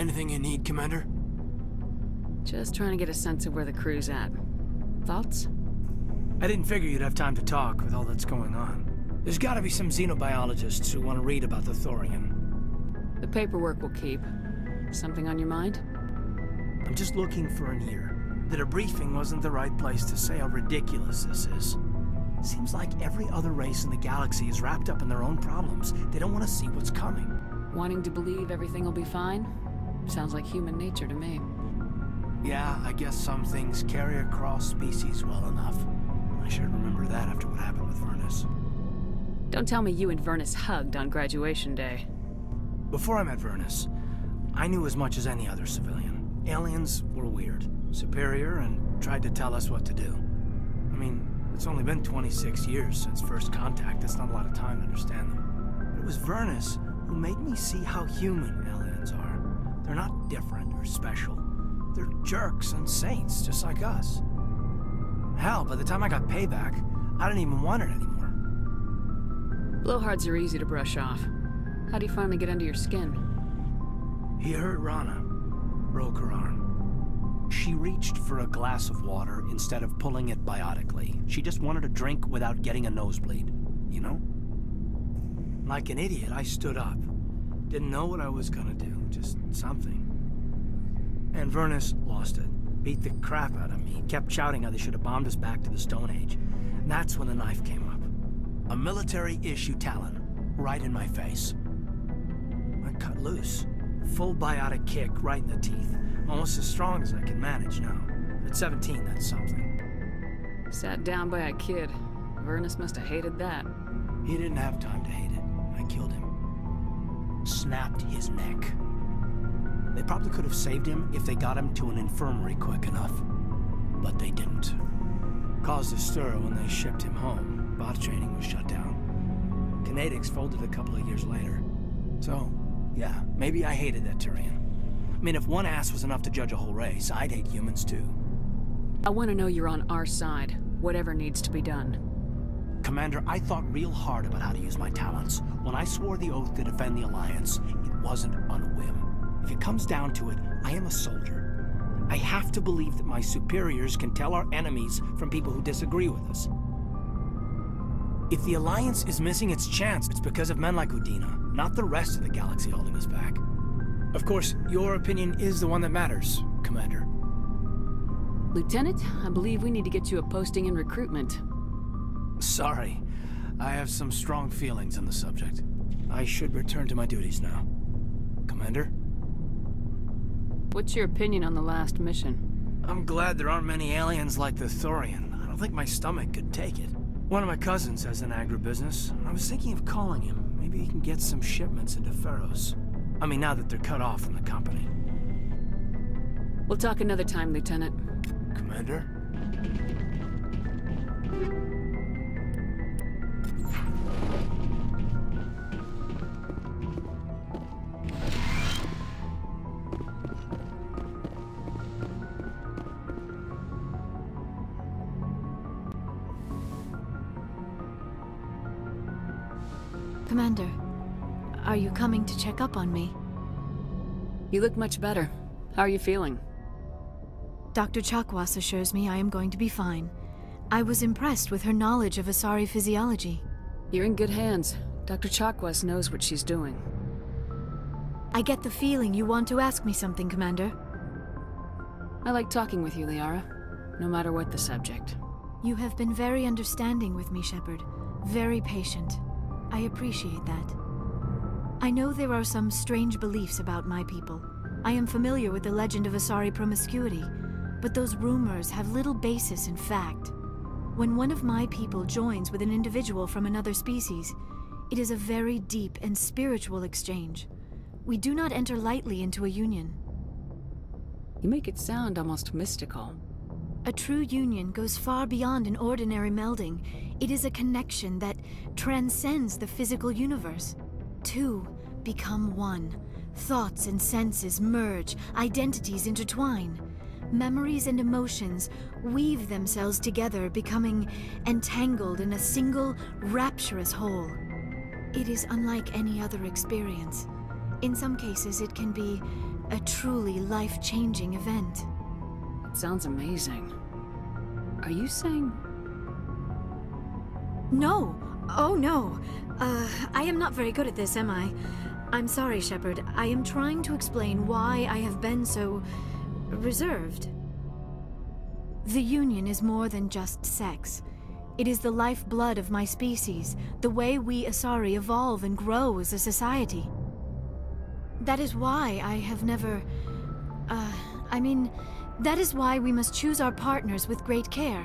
Anything you need, Commander? Just trying to get a sense of where the crew's at. Thoughts? I didn't figure you'd have time to talk with all that's going on. There's gotta be some xenobiologists who want to read about the Thorian. The paperwork will keep. Something on your mind? I'm just looking for an ear. The debriefing wasn't the right place to say how ridiculous this is. Seems like every other race in the galaxy is wrapped up in their own problems. They don't want to see what's coming. Wanting to believe everything will be fine? Sounds like human nature to me. Yeah, I guess some things carry across species well enough. I should remember that after what happened with Vernus. Don't tell me you and Vernus hugged on graduation day. Before I met Vernus, I knew as much as any other civilian. Aliens were weird, superior, and tried to tell us what to do. I mean, it's only been 26 years since first contact. That's not a lot of time to understand them. But it was Vernus who made me see how human aliens are. They're not different or special. They're jerks and saints, just like us. Hell, by the time I got payback, I didn't even want it anymore. Blowhards are easy to brush off. How do you finally get under your skin? He hurt Rana. Broke her arm. She reached for a glass of water instead of pulling it biotically. She just wanted a drink without getting a nosebleed, you know? Like an idiot, I stood up. Didn't know what I was gonna do, just something. And Vernus lost it. Beat the crap out of me. Kept shouting how they should have bombed us back to the Stone Age. And that's when the knife came up. A military-issue talon, right in my face. I cut loose. Full biotic kick right in the teeth. Almost as strong as I can manage now. At 17, that's something. Sat down by a kid. Vernus must have hated that. He didn't have time to hate it. I killed him. Snapped his neck. They probably could have saved him if they got him to an infirmary quick enough. But they didn't. Caused a stir when they shipped him home. Bot training was shut down. Kinetics folded a couple of years later. So, yeah, maybe I hated that Turian. I mean, if one ass was enough to judge a whole race, I'd hate humans too. I want to know you're on our side, whatever needs to be done. Commander, I thought real hard about how to use my talents. When I swore the oath to defend the Alliance, it wasn't on a whim. If it comes down to it, I am a soldier. I have to believe that my superiors can tell our enemies from people who disagree with us. If the Alliance is missing its chance, it's because of men like Udina, not the rest of the galaxy holding us back. Of course, your opinion is the one that matters, Commander. Lieutenant, I believe we need to get you a posting in recruitment. Sorry. I have some strong feelings on the subject. I should return to my duties now. Commander? What's your opinion on the last mission? I'm glad there aren't many aliens like the Thorian. I don't think my stomach could take it. One of my cousins has an agribusiness. I was thinking of calling him. Maybe he can get some shipments into Feros. I mean, now that they're cut off from the company. We'll talk another time, Lieutenant. Commander? Commander, are you coming to check up on me? You look much better. How are you feeling? Dr. Chakwas assures me I am going to be fine. I was impressed with her knowledge of Asari physiology. You're in good hands. Dr. Chakwas knows what she's doing. I get the feeling you want to ask me something, Commander. I like talking with you, Liara. No matter what the subject. You have been very understanding with me, Shepard. Very patient. I appreciate that. I know there are some strange beliefs about my people. I am familiar with the legend of Asari promiscuity, but those rumors have little basis in fact. When one of my people joins with an individual from another species, It is a very deep and spiritual exchange. We do not enter lightly into a union. You make it sound almost mystical. A true union goes far beyond an ordinary melding. It is a connection that transcends the physical universe. Two become one. Thoughts and senses merge, identities intertwine. Memories and emotions weave themselves together, becoming entangled in a single, rapturous whole. It is unlike any other experience. In some cases, it can be a truly life-changing event. It sounds amazing. Are you saying... No! Oh no! I am not very good at this, am I? I'm sorry, Shepard. I am trying to explain why I have been so... reserved. The Union is more than just sex. It is the lifeblood of my species, the way we Asari evolve and grow as a society. That is why I have never... that is why we must choose our partners with great care.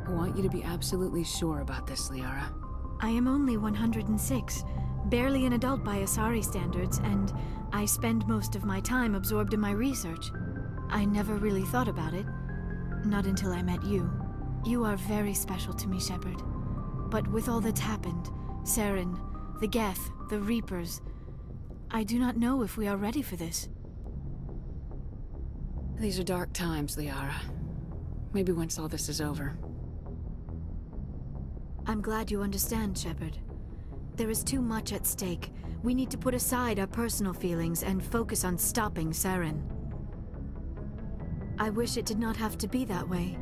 I want you to be absolutely sure about this, Liara. I am only 106, barely an adult by Asari standards, and I spend most of my time absorbed in my research. I never really thought about it. Not until I met you. You are very special to me, Shepard. But with all that's happened, Saren, the Geth, the Reapers, I do not know if we are ready for this. These are dark times, Liara. Maybe once all this is over. I'm glad you understand, Shepard. There is too much at stake. We need to put aside our personal feelings and focus on stopping Saren. I wish it did not have to be that way.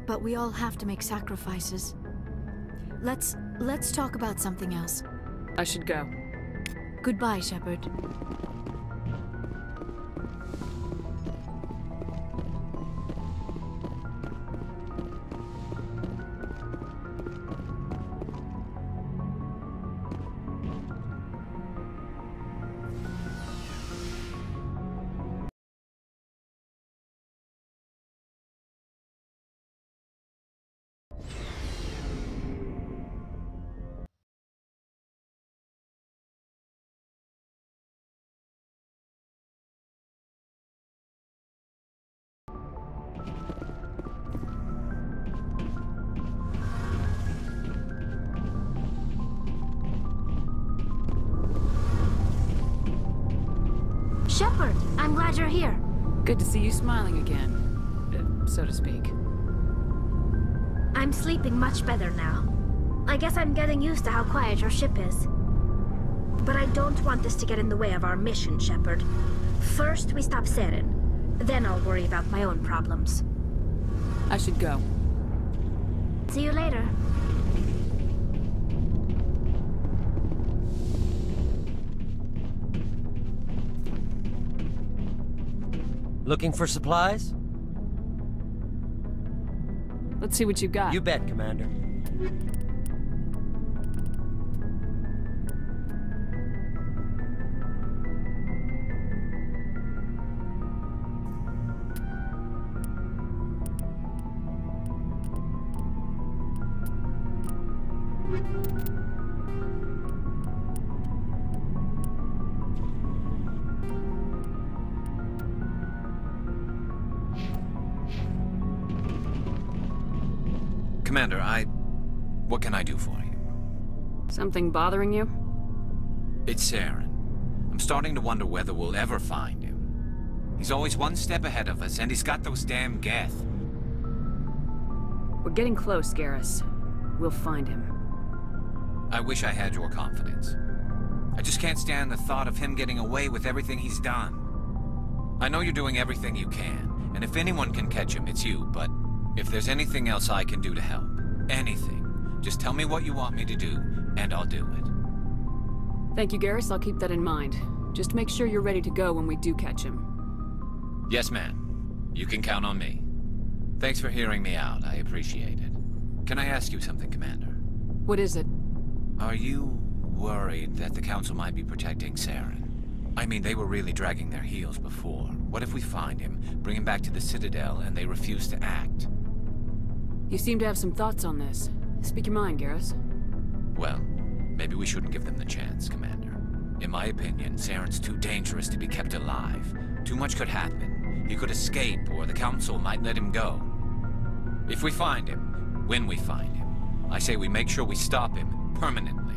But we all have to make sacrifices. Let's talk about something else. I should go. Goodbye, Shepard. Shepard, I'm glad you're here. Good to see you smiling again, so to speak. I'm sleeping much better now. I guess I'm getting used to how quiet your ship is. But I don't want this to get in the way of our mission, Shepard. First, we stop Saren. Then I'll worry about my own problems. I should go. See you later. Looking for supplies? Let's see what you got. You bet, Commander. Commander, what can I do for you? Something bothering you? It's Saren. I'm starting to wonder whether we'll ever find him. He's always one step ahead of us, and he's got those damn Geth. We're getting close, Garrus. We'll find him. I wish I had your confidence. I just can't stand the thought of him getting away with everything he's done. I know you're doing everything you can, and if anyone can catch him, it's you, but if there's anything else I can do to help, anything, just tell me what you want me to do, and I'll do it. Thank you, Garrus. I'll keep that in mind. Just make sure you're ready to go when we do catch him. Yes, ma'am. You can count on me. Thanks for hearing me out. I appreciate it. Can I ask you something, Commander? What is it? Are you worried that the Council might be protecting Saren? I mean, they were really dragging their heels before. What if we find him, bring him back to the Citadel, and they refuse to act? You seem to have some thoughts on this. Speak your mind, Garrus. Well, maybe we shouldn't give them the chance, Commander. In my opinion, Saren's too dangerous to be kept alive. Too much could happen. He could escape, or the Council might let him go. If we find him, when we find him, I say we make sure we stop him permanently.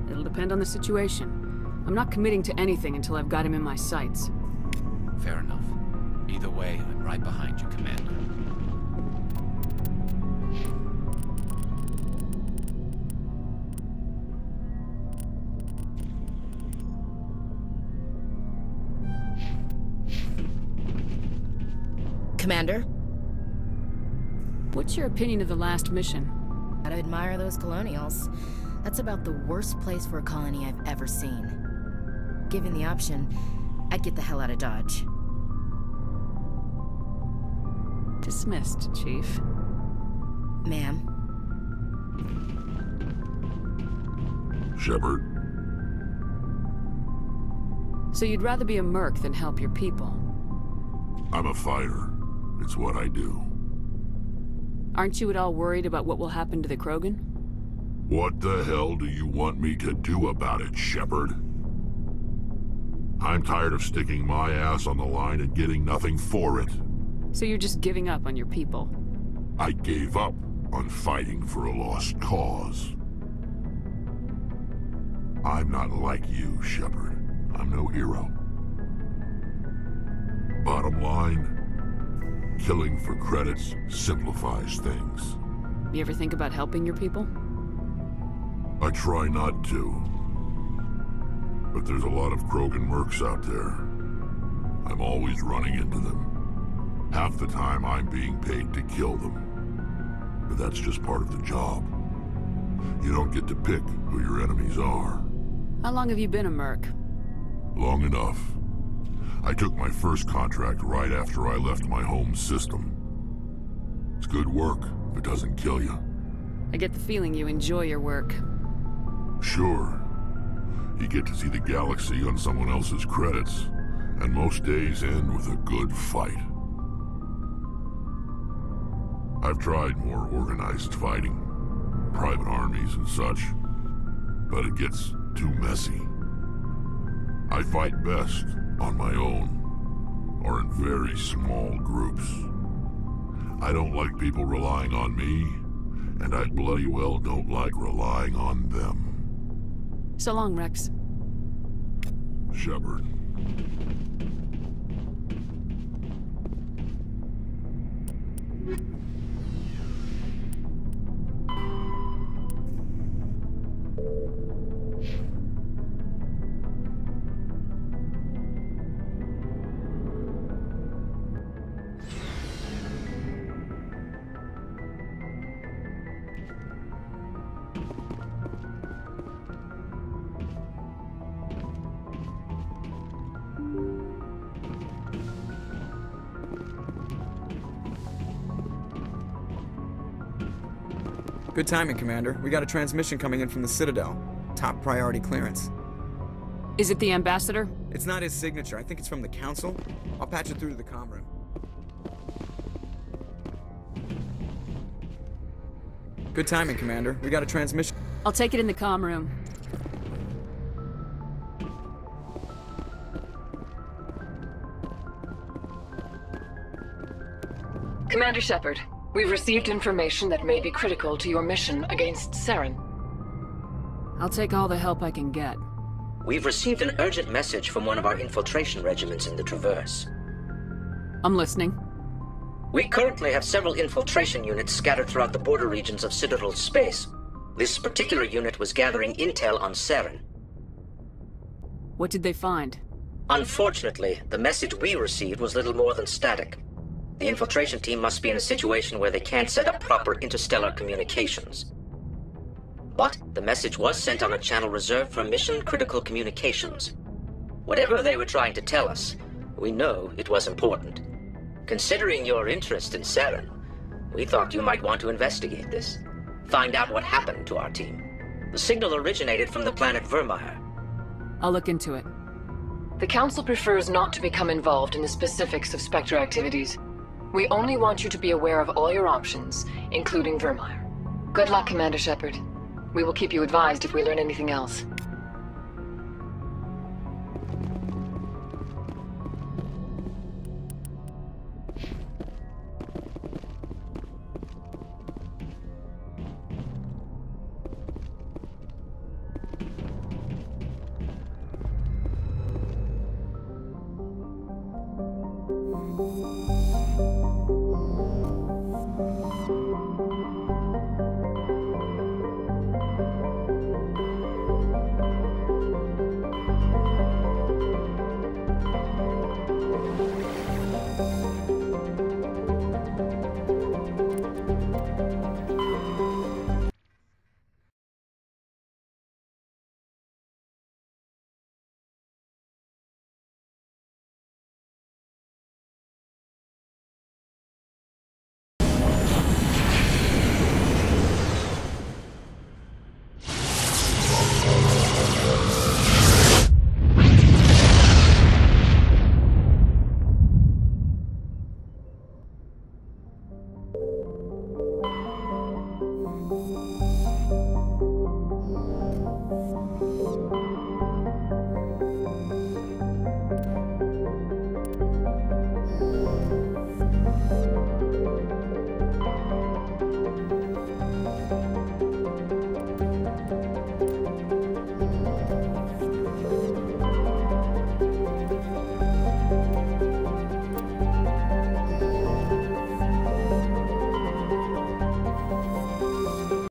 It'll depend on the situation. I'm not committing to anything until I've got him in my sights. Fair enough. Either way, I'm right behind you, Commander. Commander? What's your opinion of the last mission? Gotta admire those colonials. That's about the worst place for a colony I've ever seen. Given the option, I'd get the hell out of Dodge. Dismissed, Chief. Ma'am? Shepard? So you'd rather be a merc than help your people? I'm a fighter. It's what I do. Aren't you at all worried about what will happen to the Krogan? What the hell do you want me to do about it, Shepard? I'm tired of sticking my ass on the line and getting nothing for it. So you're just giving up on your people? I gave up on fighting for a lost cause. I'm not like you, Shepard. I'm no hero. Bottom line, killing for credits simplifies things. You ever think about helping your people? I try not to. But there's a lot of Krogan mercs out there. I'm always running into them. Half the time I'm being paid to kill them. But that's just part of the job. You don't get to pick who your enemies are. How long have you been a merc? Long enough. I took my first contract right after I left my home system. It's good work if it doesn't kill you. I get the feeling you enjoy your work. Sure. You get to see the galaxy on someone else's credits, and most days end with a good fight. I've tried more organized fighting, private armies and such, but it gets too messy. I fight best on my own, or in very small groups. I don't like people relying on me, and I bloody well don't like relying on them. So long, Rex. Shepard. Good timing, Commander. We got a transmission coming in from the Citadel. Top priority clearance. Is it the Ambassador? It's not his signature. I think it's from the Council. I'll patch it through to the comm room. Good timing, Commander. We got a transmission. I'll take it in the comm room. Commander Shepard, we've received information that may be critical to your mission against Saren. I'll take all the help I can get. We've received an urgent message from one of our infiltration regiments in the Traverse. I'm listening. We currently have several infiltration units scattered throughout the border regions of Citadel space. This particular unit was gathering intel on Saren. What did they find? Unfortunately, the message we received was little more than static. The infiltration team must be in a situation where they can't set up proper interstellar communications. But the message was sent on a channel reserved for mission-critical communications. Whatever they were trying to tell us, we know it was important. Considering your interest in Saren, we thought you might want to investigate this. Find out what happened to our team. The signal originated from the planet Vermeer. I'll look into it. The Council prefers not to become involved in the specifics of Spectre activities. We only want you to be aware of all your options, including Vermeer. Good luck, Commander Shepard. We will keep you advised if we learn anything else.